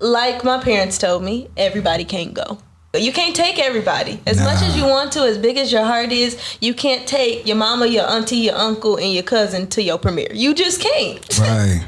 Like my parents told me, everybody can't go. You can't take everybody. As much as you want to, as big as your heart is, you can't take your mama, your auntie, your uncle, and your cousin to your premiere. You just can't. Right.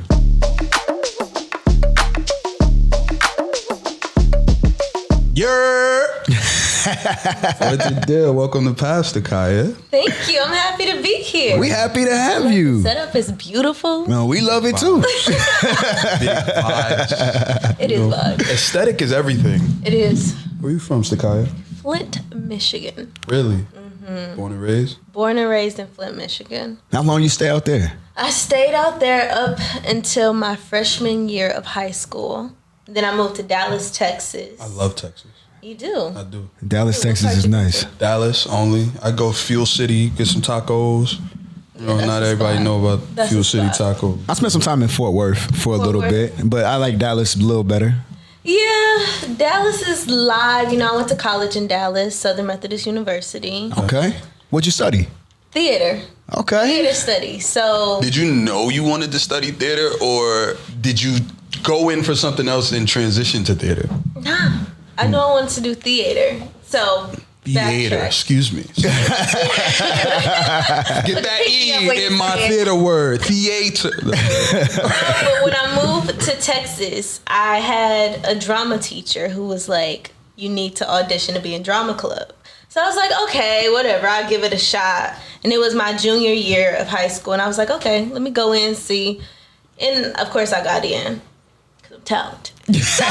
What's the deal? Welcome to Stakiah. Thank you. I'm happy to be here. We happy to have you. The setup is beautiful. No, we love it too. Big vibes. It is vibes. Aesthetic is everything. It is. Where you from, Stakiah? Flint, Michigan. Really? Born and raised? Born and raised in Flint, Michigan. How long you stay out there? I stayed out there up until my freshman year of high school. Then I moved to Dallas, Texas. I love Texas. You do? I do. Dallas, Texas is nice. Dallas only. I go Fuel City, get some tacos. You know, not everybody know about Fuel City tacos. I spent some time in Fort Worth for a little bit, but I like Dallas a little better. Yeah, Dallas is live. You know, I went to college in Dallas, Southern Methodist University. Okay. What'd you study? Theater. Okay. Theater studies. So Did you know you wanted to study theater, or did you go in for something else and transition to theater? Nah, I knew I wanted to do theater. So Theater, backtrack. excuse me. Get that E in my theater word. Theater. But when I moved to Texas, I had a drama teacher who was like, you need to audition to be in drama club. So I was like, okay, whatever, I'll give it a shot. And it was my junior year of high school. And I was like, okay, let me go in and see. And of course I got in because I'm talented. So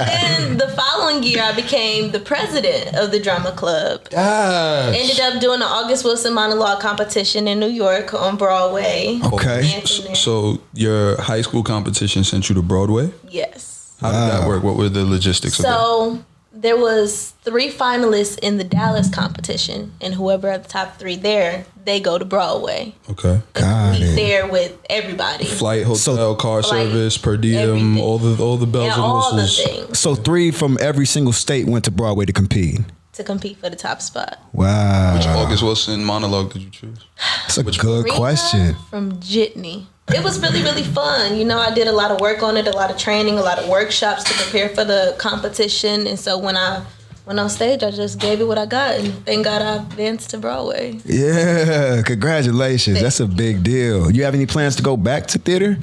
then the following year, I became the president of the drama club. Yes. Ended up doing the August Wilson monologue competition in New York on Broadway. Okay. So your high school competition sent you to Broadway? Yes. How did that work? What were the logistics of that? So there was 3 finalists in the Dallas competition, and whoever are the top 3 there, they go to Broadway. Okay. Got Meet it. there with everybody. Flight, hotel, car Flight, service, per diem, everything. all the bells Yeah, and all the whistles. things So 3 from every single state went to Broadway to compete. to compete for the top spot. Wow. Which August Wilson monologue did you choose? That's a good Rita question. From Jitney. It was really, really fun. You know, I did a lot of work on it, a lot of training, a lot of workshops to prepare for the competition. And so when I went on stage, I just gave it what I got. And thank God I advanced to Broadway. Yeah, congratulations. That's a big deal. You have any plans to go back to theater?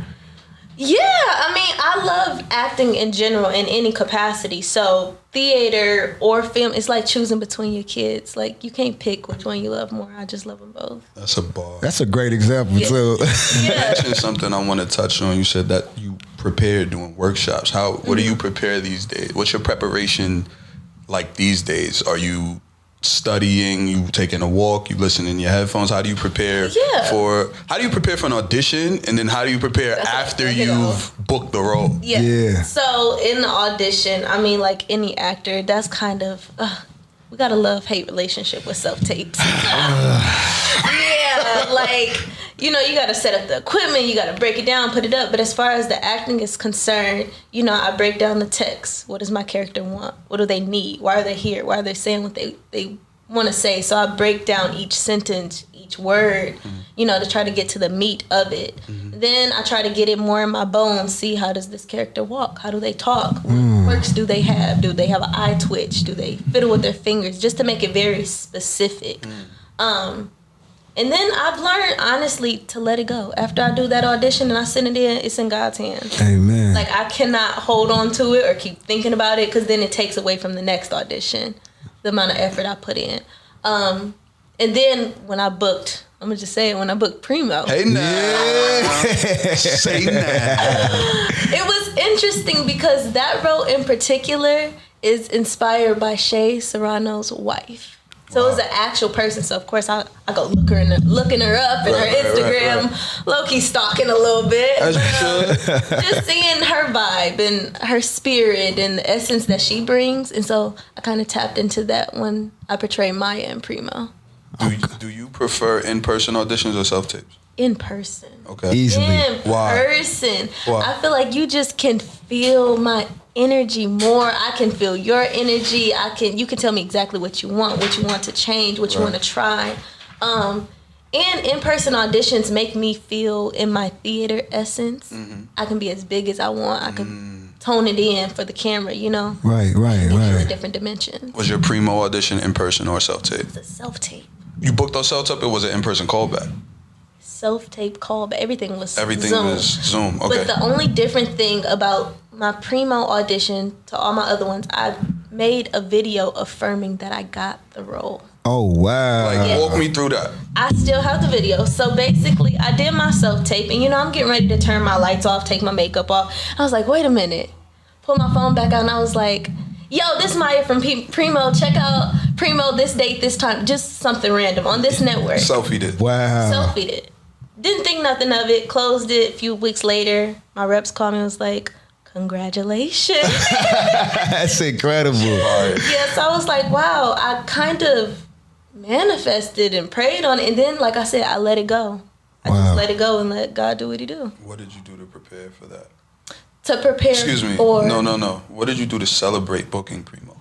Yeah, I mean, I love acting in general in any capacity. So theater or film, it's like choosing between your kids. Like, you can't pick which one you love more. I just love them both. That's a bar. That's a great example, too. You mentioned something I want to touch on. You said that you prepare doing workshops. What do you prepare these days? What's your preparation like these days? Are you studying, you taking a walk, you listening in your headphones? How do you prepare for an audition, and then how do you prepare after you've booked the role? Yeah. So in the audition, I mean, like any actor, that's kind of we got a love-hate relationship with self-tapes. Yeah, like, you know, you got to set up the equipment, you got to break it down, put it up. But as far as the acting is concerned, you know, I break down the text. What does my character want? What do they need? Why are they here? Why are they saying what they want to say? So I break down each sentence, each word, you know, to try to get to the meat of it. Then I try to get it more in my bones. See, how does this character walk? How do they talk? What quirks do they have? Do they have an eye twitch? Do they fiddle with their fingers? Just to make it very specific. And then I've learned, honestly, to let it go. After I do that audition and I send it in, it's in God's hands. Amen. Like, I cannot hold on to it or keep thinking about it, because then it takes away from the next audition, the amount of effort I put in. And then when I booked, I'm going to just say it, when I booked Primo. Hey now. Say now. It was interesting because that role in particular is inspired by Shay Serrano's wife. So it was an actual person. So, of course, I go looking her up in her Instagram, low-key stalking a little bit. As you should. Just seeing her vibe and her spirit and the essence that she brings. And so I kind of tapped into that when I portrayed Maya and Primo. Do you prefer in-person auditions or self-tapes? In person. Okay. Easily. In person. Why? I feel like you just can feel my energy more. I can feel your energy. You can tell me exactly what you want to change, what you want to try. And in-person auditions make me feel in my theater essence. I can be as big as I want. I can tone it in for the camera, you know? Right. A different dimension. Was your Primo audition in person or self-tape? It's a self-tape. You booked those self-tape or was it in-person callback? Self-tape call, but everything was Everything Zoom. was Zoom, okay. But the only different thing about my Primo audition to all my other ones, I made a video affirming that I got the role. Oh, wow. Like, walk me through that. I still have the video. So basically, I did my self-tape, and I'm getting ready to turn my lights off, take my makeup off. I was like, wait a minute. Pull my phone back out, and I was like, yo, this Maya from Primo. Check out Primo this date, this time. Just something random on this network. Selfied it. Wow. Selfied it. Didn't think nothing of it. Closed it. A few weeks later, my reps called me and was like, congratulations. That's incredible. Yes, I was like, wow, I kind of manifested and prayed on it. And then, like I said, I let it go. I just let it go and let God do what he do. What did you do to prepare for that? To prepare Excuse me. for... No. What did you do to celebrate booking Primo?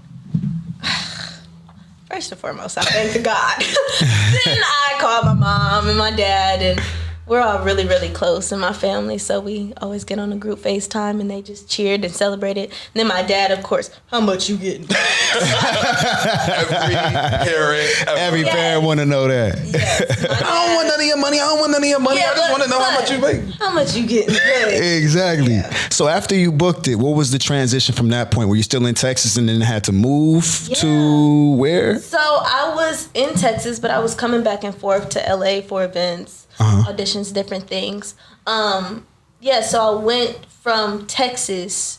First and foremost, I thank God. Then I called my mom and my dad, and we're all really, really close in my family, so we always get on a group FaceTime, and they just cheered and celebrated. And then my dad, of course, how much you getting? Every parent want to know that. Yes, I don't want none of your money. I just want to know how much you make. How much you getting? Exactly. Yeah. So after you booked it, what was the transition from that point? Were you still in Texas and then had to move to where? So I was in Texas, but I was coming back and forth to LA for events. Auditions, different things. So I went from Texas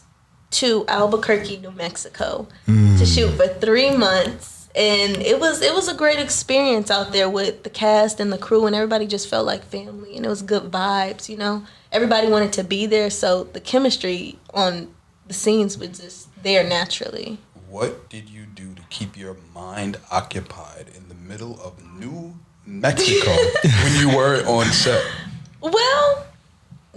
to Albuquerque, New Mexico to shoot for 3 months, and it was a great experience out there with the cast and the crew, and everybody just felt like family, and it was good vibes. Everybody wanted to be there, so the chemistry on the scenes was just there naturally. What did you do to keep your mind occupied in the middle of New Mexico when you were on set? Well,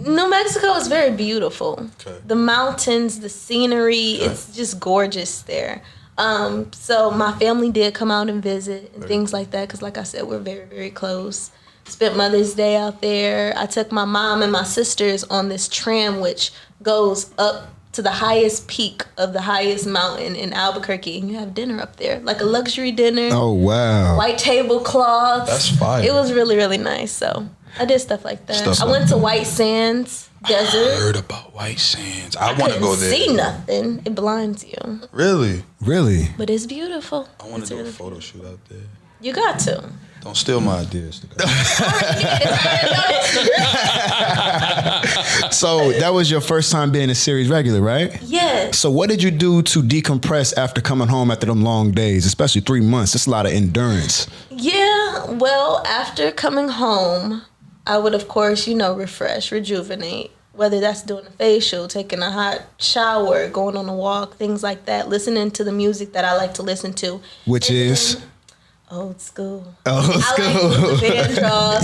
New Mexico is very beautiful. Okay. The mountains, the scenery, it's just gorgeous there. So my family did come out and visit and things like that because, like I said, we're very, very close. Spent Mother's Day out there. I took my mom and my sisters on this tram which goes up to the highest peak of the highest mountain in Albuquerque, and you have dinner up there, like a luxury dinner. Oh, wow. White tablecloths. That's fire. It was really, really nice. So I did stuff like that. I went to White Sands Desert. I heard about White Sands. I want to go there. See nothing. It blinds you. Really? But it's beautiful. I want to do a photo shoot out there. You got to. Don't steal my ideas. So that was your first time being a series regular, right? Yes. So what did you do to decompress after coming home after them long days, especially 3 months? That's a lot of endurance. Yeah, well, after coming home, I would, of course, refresh, rejuvenate. Whether that's doing a facial, taking a hot shower, going on a walk, things like that. Listening to the music that I like to listen to. Which is? Old school. Old school. I like Luther Vandross,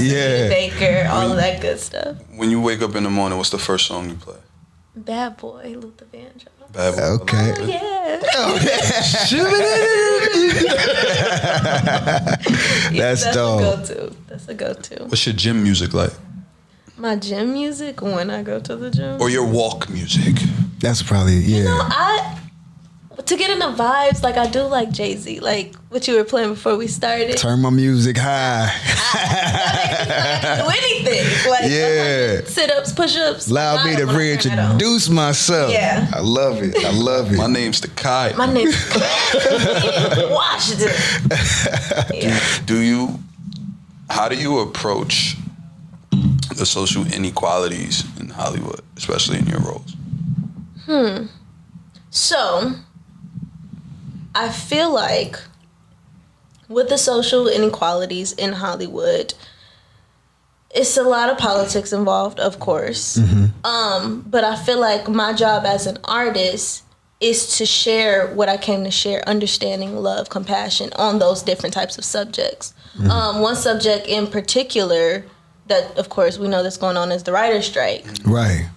Baker, all of that good stuff. When you wake up in the morning, what's the first song you play? Bad Boy, Luther Vandross. Bad Boy. Okay. Oh, yeah. That's dope. That's a go-to. What's your gym music like? My gym music when I go to the gym? Or your walk music? That's probably, To get in the vibes, like I do like Jay-Z, like what you were playing before we started. Turn my music high. I can do anything. Like sit-ups, push-ups. Allow me to reintroduce myself. Yeah. I love it. My name's Stakiah. My name's Washington. Yeah. How do you approach the social inequalities in Hollywood, especially in your roles? So, I feel like with the social inequalities in Hollywood, it's a lot of politics involved, of course. But I feel like my job as an artist is to share what I came to share, understanding, love, compassion on those different types of subjects. One subject in particular that, of course, we know that's going on is the writer's strike. Right.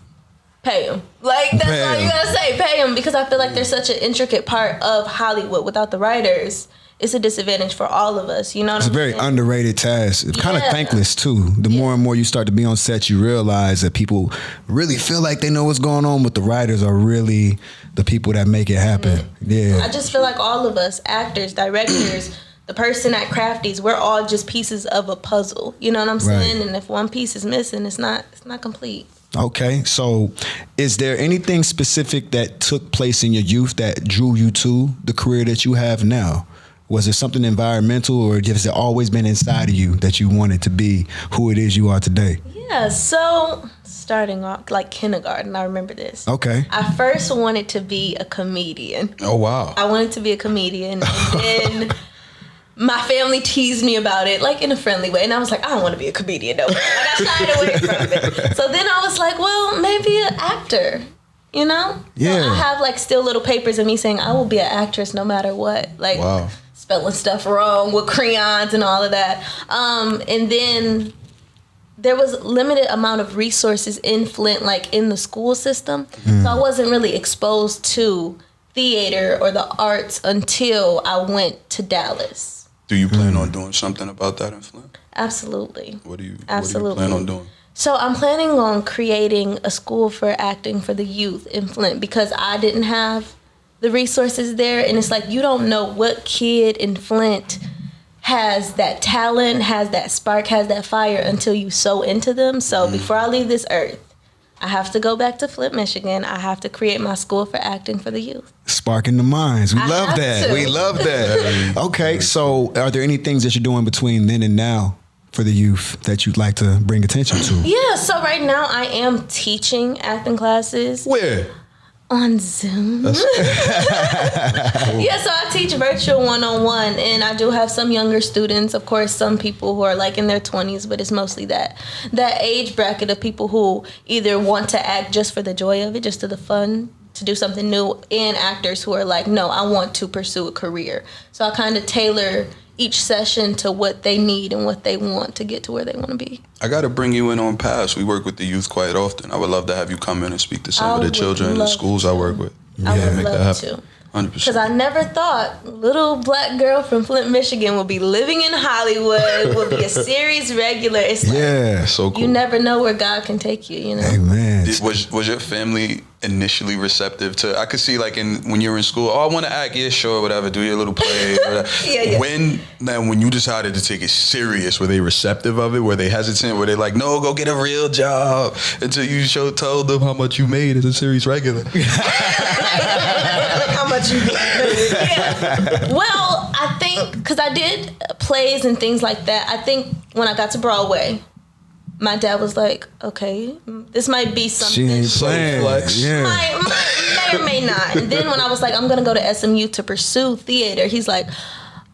Pay them. Like, that's all you gotta say. Pay am, because I feel like there's such an intricate part of Hollywood. Without the writers, it's a disadvantage for all of us. You know what It's a very underrated task. It's kind of thankless too. The more and more you start to be on set, you realize that people really feel like they know what's going on, but the writers are really the people that make it happen. Yeah. I just feel like all of us, actors, directors, the person at Crafties, we're all just pieces of a puzzle. You know what I'm saying? And if one piece is missing, it's not complete. Okay, so is there anything specific that took place in your youth that drew you to the career that you have now? Was it something environmental, or has it always been inside of you that you wanted to be who it is you are today? Yeah, so starting off like kindergarten, I remember this. Okay. I first wanted to be a comedian. Oh, wow. I wanted to be a comedian, and then my family teased me about it, like in a friendly way, and I was like, I don't want to be a comedian no more. Like, I shied away from it. So then I was like, well, maybe an actor, you know? Yeah. So I have like still little papers of me saying I will be an actress no matter what. Like, Wow. spelling stuff wrong with crayons and all of that. And then there was limited amount of resources in Flint, like in the school system. So I wasn't really exposed to theater or the arts until I went to Dallas. Do you plan on doing something about that in Flint? Absolutely. What do you Absolutely. plan on doing? So I'm planning on creating a school for acting for the youth in Flint, because I didn't have the resources there. And it's like, you don't know what kid in Flint has that talent, has that spark, has that fire until you so into them. So before I leave this earth, I have to go back to Flint, Michigan. I have to create my school for acting for the youth. Sparking the minds. We I love have that. to. We love that. Okay, so are there any things that you're doing between then and now for the youth that you'd like to bring attention to? Yeah, so right now I am teaching acting classes. Where? On Zoom. Yeah, so I teach virtual one-on-one, and I do have some younger students, of course, some people who are like in their 20s, but it's mostly that age bracket of people who either want to act just for the joy of it, just to the fun, to do something new, and actors who are like, no, I want to pursue a career. So I kind of tailor each session to what they need and what they want to get to where they want to be. I got to bring you in on Pass. We work with the youth quite often. I would love to have you come in and speak to some of the children in the schools I work with. I would love to. 100%. Because I never thought little black girl from Flint, Michigan would be living in Hollywood, would be a series regular. It's like, Yeah. So cool. you never know where God can take you, you know? Amen. Was your family initially receptive to? I could see like when you were in school. Oh, I want to act. Yeah, sure, whatever. Do your little play. Whatever. Yeah. When you decided to take it serious, were they receptive of it? Were they hesitant? Were they like, no, go get a real job? Until you told them how much you made as a series regular. How much you yeah. Well, I think, because I did plays and things like that, I think when I got to Broadway, my dad was like, okay, this might be something. She ain't playing. Yeah. May or may not. And then when I was like, I'm going to go to SMU to pursue theater, he's like,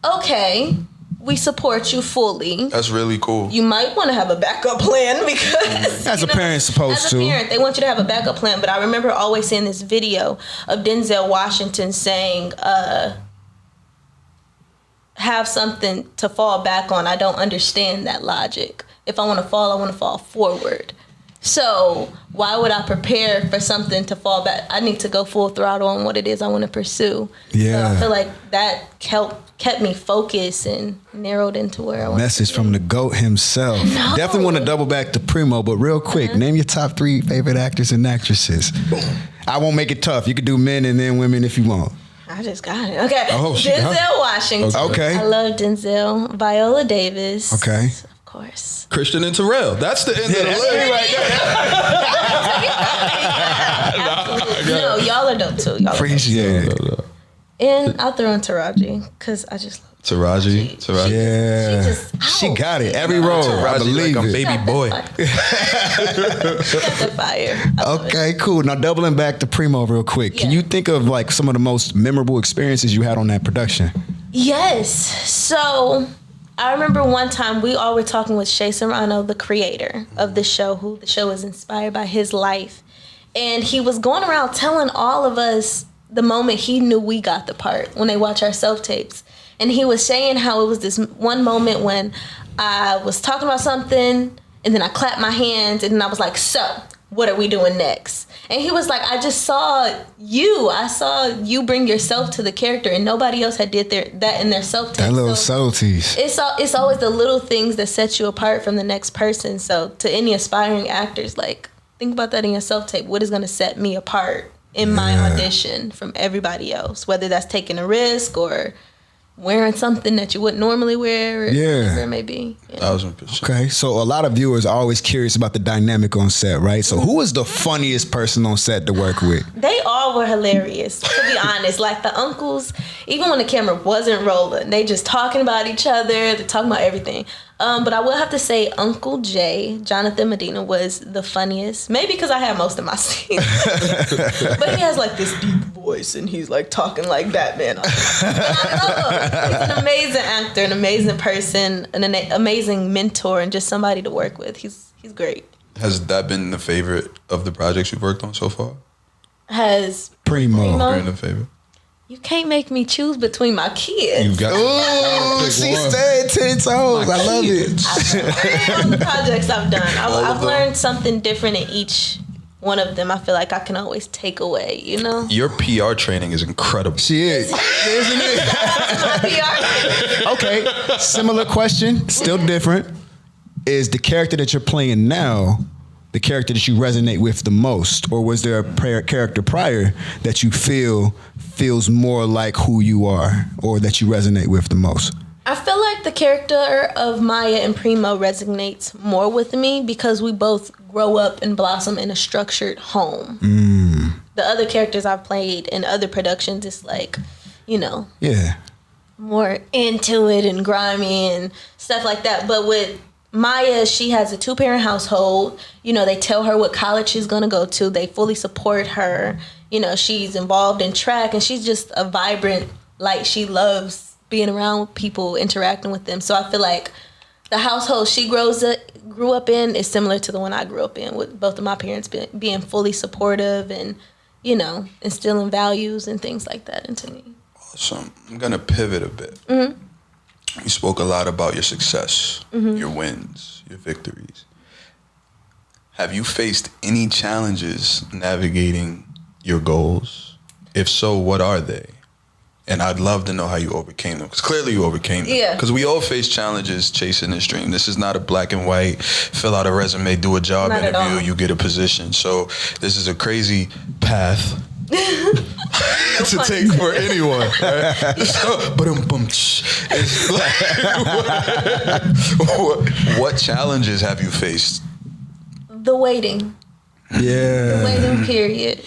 okay, we support you fully. That's really cool. You might want to have a backup plan, because As a parent supposed to. As a parent, they want you to have a backup plan. But I remember always seeing this video of Denzel Washington saying, have something to fall back on. I don't understand that logic. If I want to fall forward. So why would I prepare for something to fall back? I need to go full throttle on what it is I want to pursue. Yeah. So I feel like that kept me focused and narrowed into where I want. Message from the GOAT himself. Definitely want to double back to Primo, but real quick, name your top 3 favorite actors and actresses. I won't make it tough. You can do men and then women if you want. I just got it. Okay. Oh, Denzel Washington. Okay. I love Denzel. Viola Davis. Okay. Of course. Christian and Terrell. That's the end of the list right there. No, y'all are dope too. Y'all Appreciate it. And I'll throw in Taraji, because I just love Taraji. Yeah. She got it. Every role. I Taraji believe like a it. baby boy. She got the fire. Okay, cool. Now doubling back to Primo real quick. Can Yeah. you think of like some of the most memorable experiences you had on that production? Yes. So I remember one time we all were talking with Shea Serrano, the creator of the show, who the show was inspired by his life. And he was going around telling all of us the moment he knew we got the part when they watch our self-tapes. And he was saying how it was this one moment when I was talking about something and then I clapped my hands and then I was like, so what are we doing next? And he was like, I just saw you. I saw you bring yourself to the character, and nobody else had did that in their self tape. That little subtleties. It's always the little things that set you apart from the next person. So to any aspiring actors, like, think about that in your self tape. What is going to set me apart in my audition from everybody else? Whether that's taking a risk or wearing something that you wouldn't normally wear, or whatever it may be. 1,000%. Okay, so a lot of viewers are always curious about the dynamic on set, right? So who is the funniest person on set to work with? They all were hilarious, to be honest. Like the uncles, even when the camera wasn't rolling, they just talking about each other, they're talking about everything. But I will have to say Uncle Jay, Jonathan Medina, was the funniest. Maybe because I had most of my scenes. But he has like this deep voice and he's like talking like Batman. I love him. He's an amazing actor, an amazing person, an amazing mentor, and just somebody to work with. He's great. Has that been the favorite of the projects you've worked on so far? Has Primo. Been the favorite? You can't make me choose between my kids. You got Ooh, she said 10 toes. I love it. All the projects I've done, I've learned something different in each one of them. I feel like I can always take away, you know? Your PR training is incredible. She is. Isn't it? My PR. Okay, similar question, still different. Is the character that you're playing now the character that you resonate with the most? Or was there a character prior that you feels more like who you are, or that you resonate with the most? I feel like the character of Maya and Primo resonates more with me because we both grow up and blossom in a structured home. The other characters I've played in other productions is like, you know, more into it and grimy and stuff like that. But with Maya, she has a 2-parent household. You know, they tell her what college she's going to go to. They fully support her. You know, she's involved in track and she's just a vibrant, like, she loves being around people, interacting with them. So I feel like the household she grew up in is similar to the one I grew up in, with both of my parents being fully supportive and, you know, instilling values and things like that into me. Awesome. I'm going to pivot a bit. You spoke a lot about your success, your wins, your victories. Have you faced any challenges navigating your goals? If so, what are they? And I'd love to know how you overcame them, because clearly you overcame them. Yeah. Because we all face challenges chasing this dream. This is not a black and white, fill out a resume, do a job Not at interview, all. you get a position. So this is a crazy path to take for anyone. Right? So, it's like, what challenges have you faced? The waiting. Yeah. The waiting period.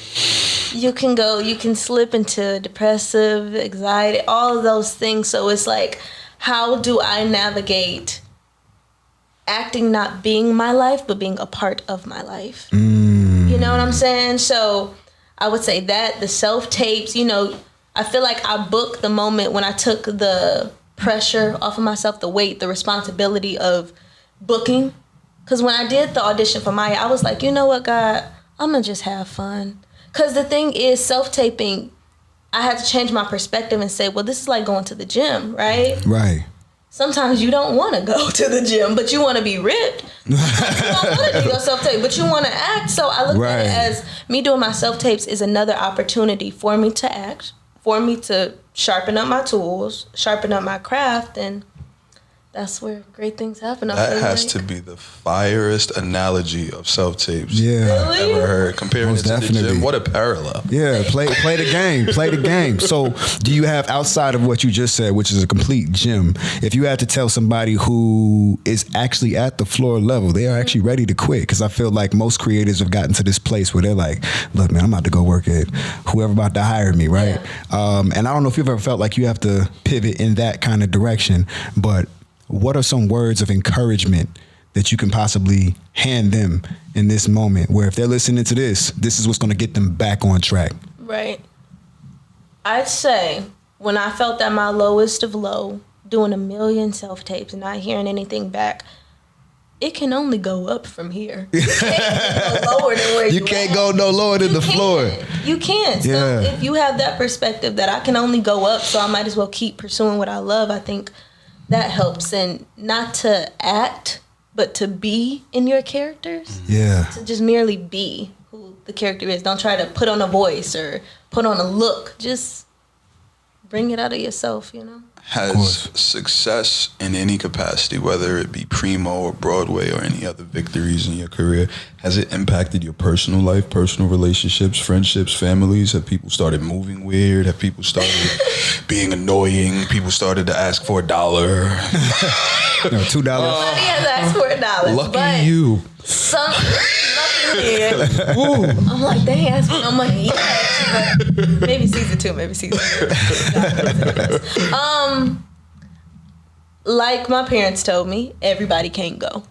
You can slip into depressive, anxiety, all of those things. So it's like, how do I navigate acting not being my life, but being a part of my life? You know what I'm saying? So I would say that the self-tapes, you know, I feel like I booked the moment when I took the pressure off of myself, the weight, the responsibility of booking. Because when I did the audition for Maya, I was like, you know what, God, I'm going to just have fun. Because the thing is, self-taping, I had to change my perspective and say, well, this is like going to the gym, right? Right. Sometimes you don't want to go to the gym, but you want to be ripped. You don't want to do your self-tape, but you want to act. So I look at it as me doing my self-tapes is another opportunity for me to act, for me to sharpen up my tools, sharpen up my craft, and that's where great things happen. That has to be the firest analogy of self-tapes Yeah. I've ever heard. Comparing Most it to the definitely. gym, what a parallel. Yeah, play the game. Play the game. So do you have, outside of what you just said, which is a complete gym, if you had to tell somebody who is actually at the floor level, they are actually ready to quit? Because I feel like most creators have gotten to this place where they're like, look, man, I'm about to go work at whoever about to hire me, right? And I don't know if you've ever felt like you have to pivot in that kind of direction, but what are some words of encouragement that you can possibly hand them in this moment, where if they're listening to this is what's going to get them back on track? Right. I'd say when I felt at my lowest of low, doing 1 million self-tapes and not hearing anything back, it can only go up from here. You can't go lower than where You can't go no lower than the floor. You can't. So Yeah. if you have that perspective that I can only go up, so I might as well keep pursuing what I love, I think that helps. And not to act, but to be in your characters. Yeah. To just merely be who the character is. Don't try to put on a voice or put on a look. Just bring it out of yourself, you know? Has success in any capacity, whether it be Primo or Broadway or any other victories in your career, has it impacted your personal life, personal relationships, friendships, families? Have people started moving weird? Have people started being annoying? People started to ask for $1? $2. Somebody has asked for $1. Lucky you. I'm like, they ain't asked for no money yet. But maybe season 2, maybe season 3. Like my parents told me, everybody can't go.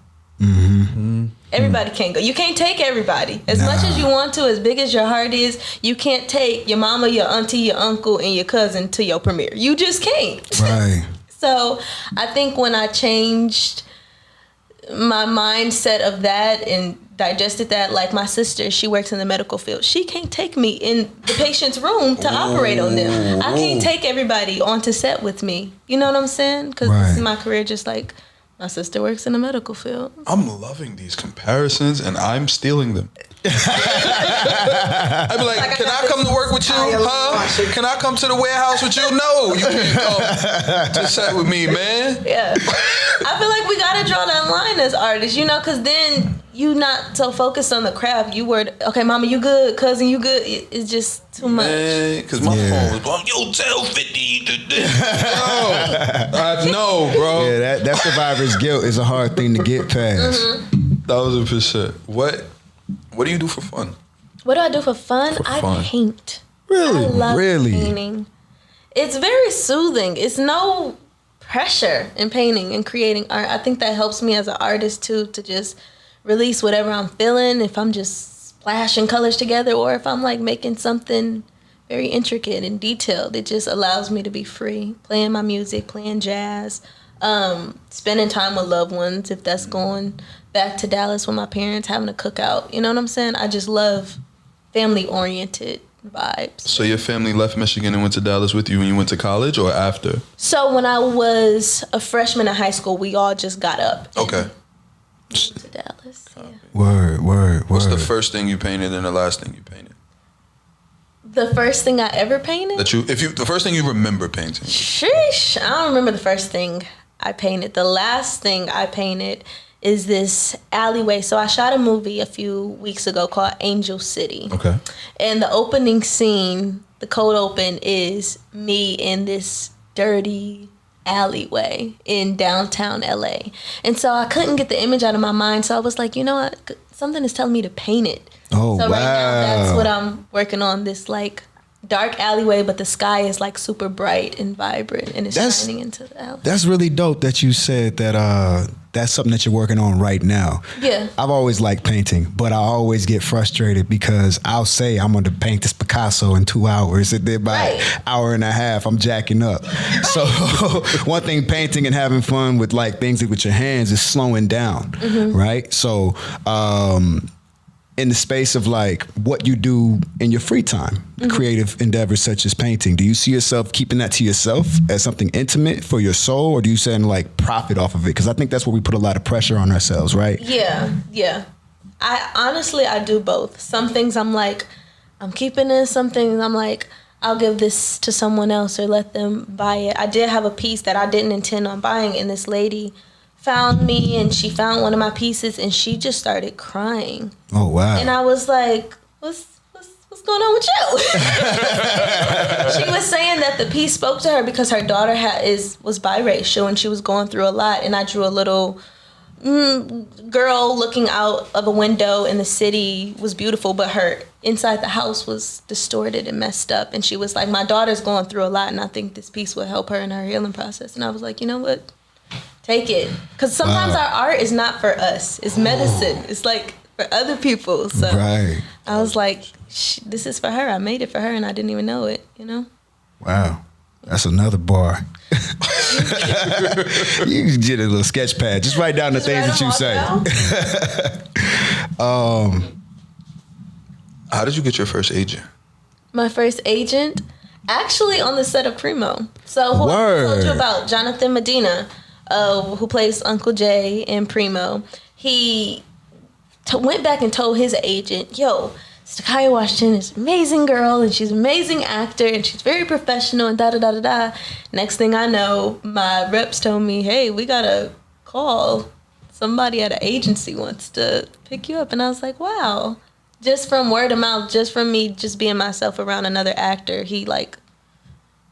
Everybody can't go. You can't take everybody. As much as you want to, as big as your heart is, you can't take your mama, your auntie, your uncle, and your cousin to your premiere. You just can't. Right. So I think when I changed my mindset of that and digested that, like my sister, she works in the medical field. She can't take me in the patient's room to operate on them. I can't take everybody onto set with me. You know what I'm saying? Because this is my career, just like my sister works in the medical field. I'm loving these comparisons and I'm stealing them. I'd be like, can I come to work with you? Huh? Can I come to the warehouse with you? No, you can't come to set with me, man. Yeah. I feel like we gotta draw that line as artists, you know, because then you not so focused on the craft. You were, okay, mama, you good? Cousin, you good? It's just too much. Because my phone was blowing. Yo, tell 50 to this. I know, bro. Yeah, that survivor's guilt is a hard thing to get past. 1000%. What do you do for fun? What do I do for fun? I paint. Really? I love Really? painting. It's very soothing. It's no pressure in painting and creating art. I think that helps me as an artist too, to just release whatever I'm feeling. If I'm just splashing colors together, or if I'm like making something very intricate and detailed, it just allows me to be free. Playing my music, playing jazz, spending time with loved ones. If that's going back to Dallas with my parents, having a cookout. You know what I'm saying? I just love family-oriented vibes. So your family left Michigan and went to Dallas with you when you went to college, or after? So when I was a freshman in high school, we all just got up. Okay. Went to Dallas. Yeah. Word. What's the first thing you painted and the last thing you painted? The first thing I ever painted? The first thing you remember painting? Sheesh. I don't remember the first thing I painted. The last thing I painted is this alleyway. So I shot a movie a few weeks ago called Angel City. Okay. And the opening scene, the cold open, is me in this dirty alleyway in downtown LA. And so I couldn't get the image out of my mind. So I was like, you know what? Something is telling me to paint it. Oh, so wow. right now that's what I'm working on, this like dark alleyway, but the sky is like super bright and vibrant and it's shining into the alley. That's really dope that you said that that's something that you're working on right now. Yeah. I've always liked painting, but I always get frustrated because I'll say I'm going to paint this Picasso in 2 hours, and then by hour and a half I'm jacking up. So one thing painting and having fun with like things with your hands is slowing down, right? So in the space of like what you do in your free time, creative endeavors such as painting, do you see yourself keeping that to yourself as something intimate for your soul, or do you saying like profit off of it? Because I think that's where we put a lot of pressure on ourselves, right? Yeah. I honestly do both. Some things I'm like, I'm keeping this. Some things I'm like, I'll give this to someone else or let them buy it. I did have a piece that I didn't intend on buying, and this lady found me and she found one of my pieces and she just started crying. Oh wow. And I was like, what's going on with you? She was saying that the piece spoke to her because her daughter was biracial and she was going through a lot, and I drew a little girl looking out of a window in the city was beautiful, but her inside the house was distorted and messed up, and she was like, my daughter's going through a lot and I think this piece will help her in her healing process. And I was like, you know what? Take it. Because sometimes our art is not for us. It's medicine. It's like for other people. So I was like, this is for her. I made it for her and I didn't even know it, you know? Wow. That's another bar. You get a little sketch pad. Just write down the things that you say. How did you get your first agent? My first agent? Actually on the set of Primo. So who I told you about, Jonathan Medina. who plays Uncle Jay in Primo, he went back and told his agent, yo, Stakiah Washington is an amazing girl, and she's an amazing actor, and she's very professional, and da-da-da-da-da. Next thing I know, my reps told me, hey, we got a call. Somebody at an agency wants to pick you up. And I was like, wow. Just from word of mouth, just from me just being myself around another actor, he, like,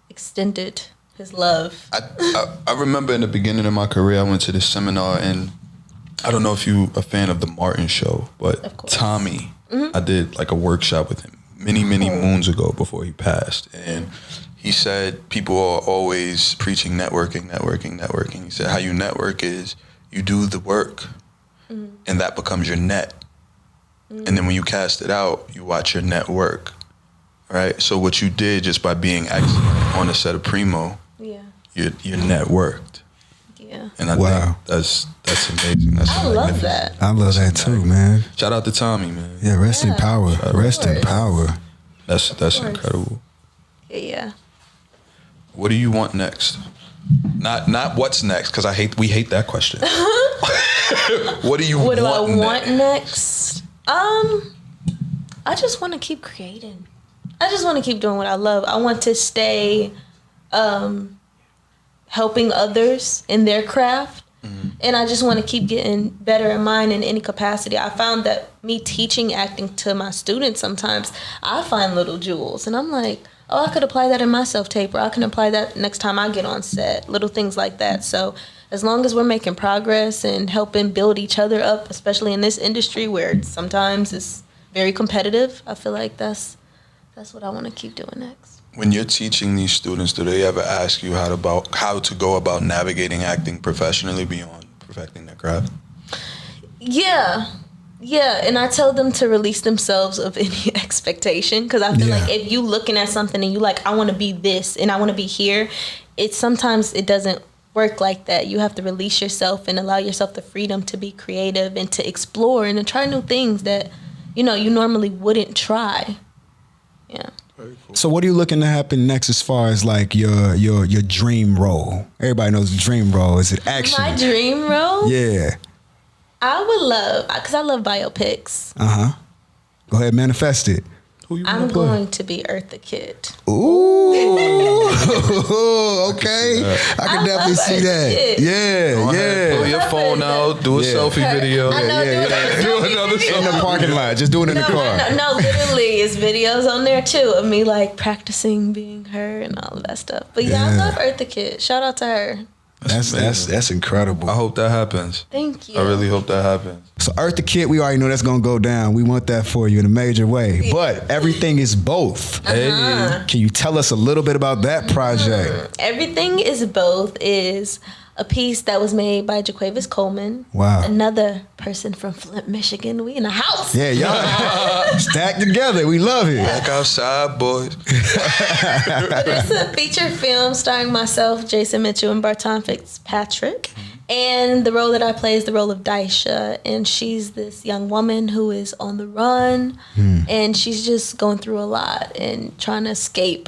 extended his love. I remember in the beginning of my career, I went to this seminar, and I don't know if you a fan of The Martin Show, but Tommy, I did like a workshop with him many moons ago before he passed. And he said people are always preaching networking. He said how you network is you do the work and that becomes your net. And then when you cast it out, you watch your network. Right? So what you did just by being excellent on the set of Primo, you networked. Yeah. And I think that's amazing. That's I love that. I love that too, man. Shout out to Tommy, man. Yeah, rest in power. Rest in power. That's incredible. Yeah. What do you want next? Not what's next, because we hate that question. What do you want? What do I want next? I just want to keep creating. I just want to keep doing what I love. I want to stay helping others in their craft. And I just want to keep getting better in mine in any capacity. I found that me teaching acting to my students, sometimes I find little jewels and I'm like, oh, I could apply that in my self-tape, or I can apply that next time I get on set, little things like that. So as long as we're making progress and helping build each other up, especially in this industry where sometimes it's very competitive, I feel like that's what I want to keep doing next. When you're teaching these students, do they ever ask you how to go about navigating acting professionally beyond perfecting their craft? Yeah, and I tell them to release themselves of any expectation, because I feel like if you looking at something and you like, I want to be this and I want to be here, sometimes it doesn't work like that. You have to release yourself and allow yourself the freedom to be creative and to explore and to try new things that you normally wouldn't try. Yeah. Cool. So what are you looking to happen next as far as like your dream role? Everybody knows the dream role. Is it action? My dream role? Yeah. I would love, because I love biopics. Go ahead, manifest it. I'm going to be Eartha Kitt. Ooh. Okay. I can definitely see that. Kitt. Yeah. Pull your phone out, do a selfie video. I know, do another in the parking lot. Just do it in the car. No, literally, it's videos on there too of me like practicing being her and all of that stuff. But I love Eartha Kitt. Shout out to her. That's incredible. I hope that happens. Thank you. I really hope that happens. So Eartha Kitt, we already know that's gonna go down. We want that for you in a major way. Yeah. But Everything Is Both. Hey. Can you tell us a little bit about that project? Everything Is Both is a piece that was made by Jaquavis Coleman. Wow. Another person from Flint, Michigan. We in the house. Yeah, y'all stacked together. We love it. Back outside, boys. But it's a feature film starring myself, Jason Mitchell, and Barton Fitzpatrick. And the role that I play is the role of Daisha. And she's this young woman who is on the run. And she's just going through a lot and trying to escape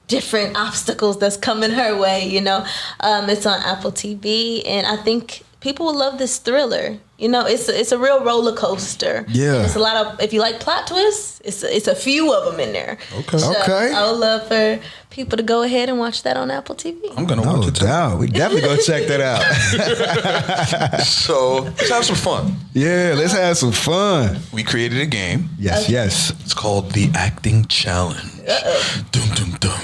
different obstacles that's coming her way, It's on Apple TV, and I think people will love this thriller. It's a real roller coaster. Yeah. And it's a lot of, if you like plot twists, it's a few of them in there. Okay. So Okay. I would love for people to go ahead and watch that on Apple TV. I'm gonna watch it too. We definitely go check that out. So let's have some fun. Yeah, let's have some fun. We created a game. Yes. It's called the Acting Challenge. Dum dum dum.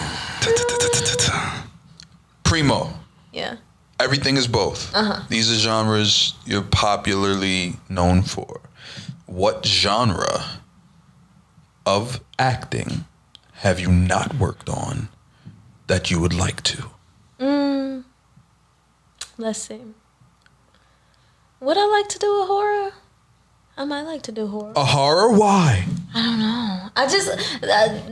Primo. Yeah. Everything Is Both. These are genres you're popularly known for. What genre of acting have you not worked on that you would like to? Let's see. Would I like to do a horror? I might like to do horror. A horror? Why? I don't know. I just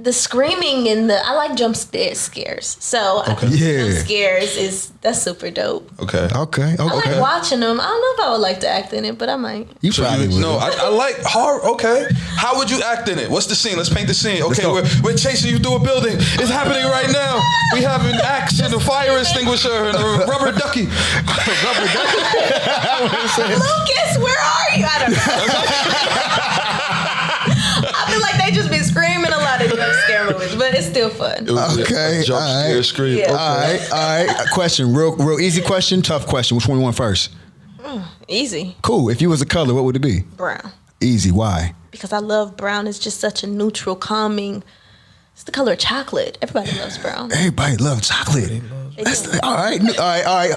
the screaming and I like jump scares. So I think jump scares that's super dope. Okay. I like watching them. I don't know if I would like to act in it, but I might. You probably would. No, I like horror. Okay. How would you act in it? What's the scene? Let's paint the scene. Okay, we're chasing you through a building. It's happening right now. We have an axe and a fire extinguisher and a rubber ducky. Rubber ducky? Lucas, where are you? I don't know. I feel like they just be screaming a lot of jump scare movies, but it's still fun. Okay. Jump scare scream. Yeah. Okay. All right. Question. Real easy question, tough question. Which one you want first? Easy. Cool. If you was a color, what would it be? Brown. Easy. Why? Because I love brown. It's just such a neutral, calming. It's the color of chocolate. Everybody loves brown. Everybody loves chocolate. All right.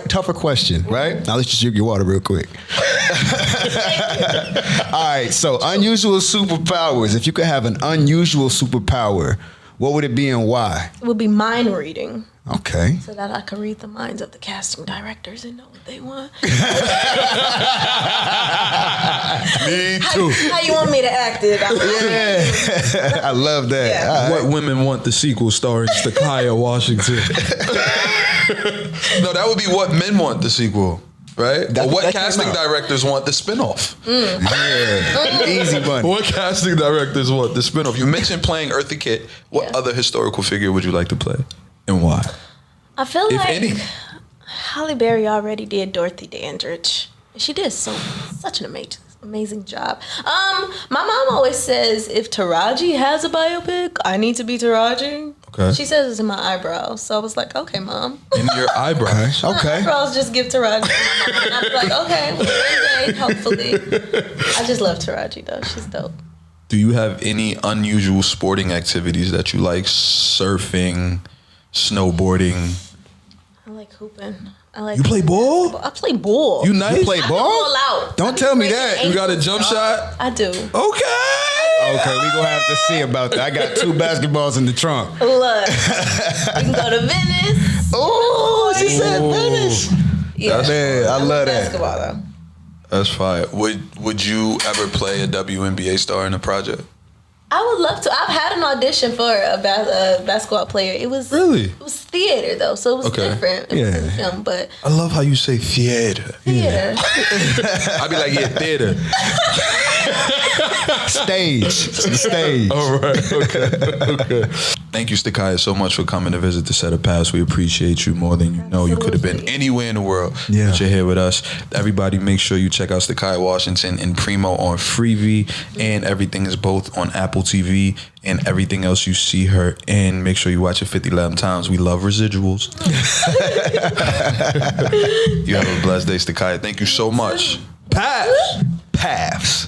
Tougher question, right? Now let's just drink your water real quick. All right. So unusual superpowers. If you could have an unusual superpower, what would it be and why? It would be mind reading. Okay. So that I can read the minds of the casting directors and know what they want. Me too. How you want me to act it? Yeah. I love that. Yeah. All right. What women want the sequel starring Stakiah Washington? No, that would be what men want the sequel, right? Or what that casting came out. directors want the spinoff. Yeah. Easy button. What casting directors want the spinoff? You mentioned playing Eartha Kitt. What other historical figure would you like to play, and why? I feel If like any. Halle Berry already did Dorothy Dandridge. She did such an amazing job. My mom always says if Taraji has a biopic, I need to be Taraji. Okay. She says it's in my eyebrows, so I was like, okay, mom. In your eyebrows. My Okay. eyebrows just give Taraji. And I was like, okay, one day, hopefully. I just love Taraji though. She's dope. Do you have any unusual sporting activities that you like? Surfing, snowboarding. I like hooping. I like. You play ball? I play ball. You nice? You play I ball? ball out. Don't tell me that. You got a jump shot? I do. Okay. Okay, we gonna have to see about that. I got 2 basketballs in the trunk. Look, we can go to Venice. Oh, she said Venice. Yeah, Man, I love that. basketball though. That's fire. Would you ever play a WNBA star in a project? I would love to. I've had an audition for a basketball player. It was Really? It was theater though, so it was Okay. different. It was in film, but I love how you say theater. theater. I'd be like, yeah, theater. Stage. All right. Okay. Thank you, Stakiah, so much for coming to visit the Set of Paths. We appreciate you more than you know. You could have been anywhere in the world, Yeah. but you're here with us. Everybody, make sure you check out Stakiah Washington and Primo on Freevee, and everything is both on Apple TV and everything else you see her in. Make sure you watch it 50 times. We love residuals. You have a blessed day, Stakiah. Thank you so much. Paths.